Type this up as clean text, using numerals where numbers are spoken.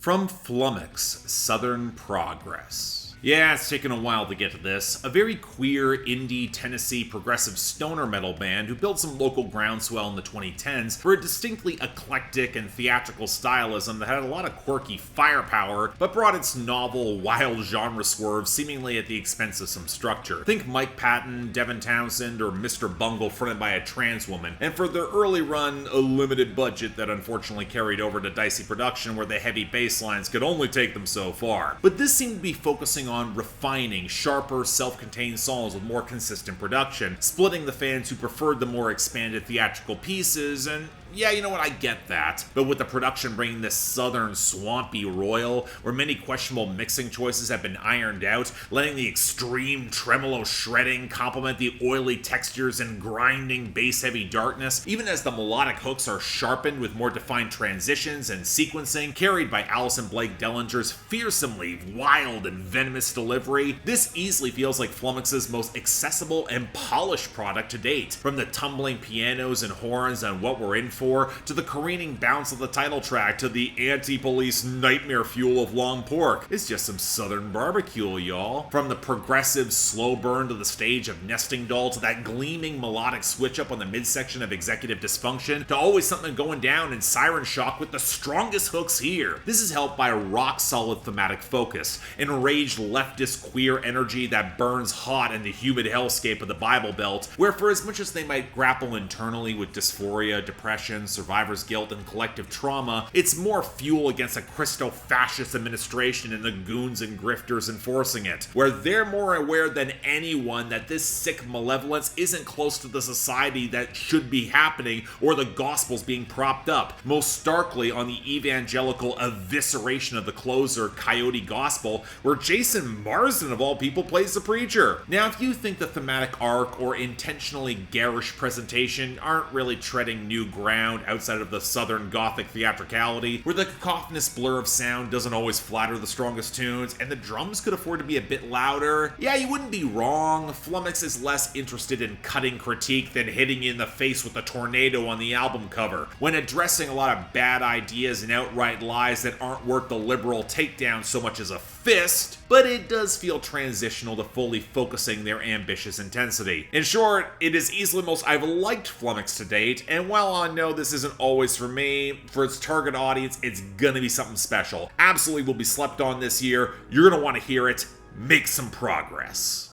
From Flummox Southern Progress. Yeah, it's taken a while to get to this. A very queer, indie, Tennessee progressive stoner metal band who built some local groundswell in the 2010s for a distinctly eclectic and theatrical stylism that had a lot of quirky firepower, but brought its novel, wild genre swerve seemingly at the expense of some structure. Think Mike Patton, Devin Townsend, or Mr. Bungle fronted by a trans woman, and for their early run, a limited budget that unfortunately carried over to dicey production where the heavy bass lines could only take them so far. But this seemed to be focusing on refining, sharper, self-contained songs with more consistent production, splitting the fans who preferred the more expanded theatrical pieces, and yeah, you know what, I get that. But with the production bringing this southern, swampy royal, where many questionable mixing choices have been ironed out, letting the extreme tremolo shredding complement the oily textures and grinding bass-heavy darkness, even as the melodic hooks are sharpened with more defined transitions and sequencing, carried by Alison Blake Dellinger's fearsomely wild and venomous delivery, this easily feels like Flummox's most accessible and polished product to date. From the tumbling pianos and horns on What We're In For, to the careening bounce of the title track, to the anti-police nightmare fuel of Long Pork. It's just some southern barbecue, y'all. From the progressive slow burn to the stage of Nesting Doll, to that gleaming melodic switch up on the midsection of Executive Dysfunction, to always something going down in Siren Shock with the strongest hooks here. This is helped by a rock-solid thematic focus, enraged leftist queer energy that burns hot in the humid hellscape of the Bible Belt, where for as much as they might grapple internally with dysphoria, depression, survivor's guilt, and collective trauma, it's more fuel against a Christo-fascist administration and the goons and grifters enforcing it, where they're more aware than anyone that this sick malevolence isn't close to the society that should be happening or the gospel's being propped up, most starkly on the evangelical evisceration of the closer Coyote Gospel, where Jason Marsden of all people plays the preacher. Now, if you think the thematic arc or intentionally garish presentation aren't really treading new ground outside of the southern gothic theatricality, where the cacophonous blur of sound doesn't always flatter the strongest tunes, and the drums could afford to be a bit louder, yeah, you wouldn't be wrong. Flummox is less interested in cutting critique than hitting you in the face with a tornado on the album cover, when addressing a lot of bad ideas and outright lies that aren't worth the liberal takedown so much as a fist, but it does feel transitional to fully focusing their ambitious intensity. In short, it is easily the most I've liked Flummox to date, and while I know this isn't always for me, for its target audience, it's gonna be something special. Absolutely will be slept on this year. You're gonna want to hear it. Make some progress.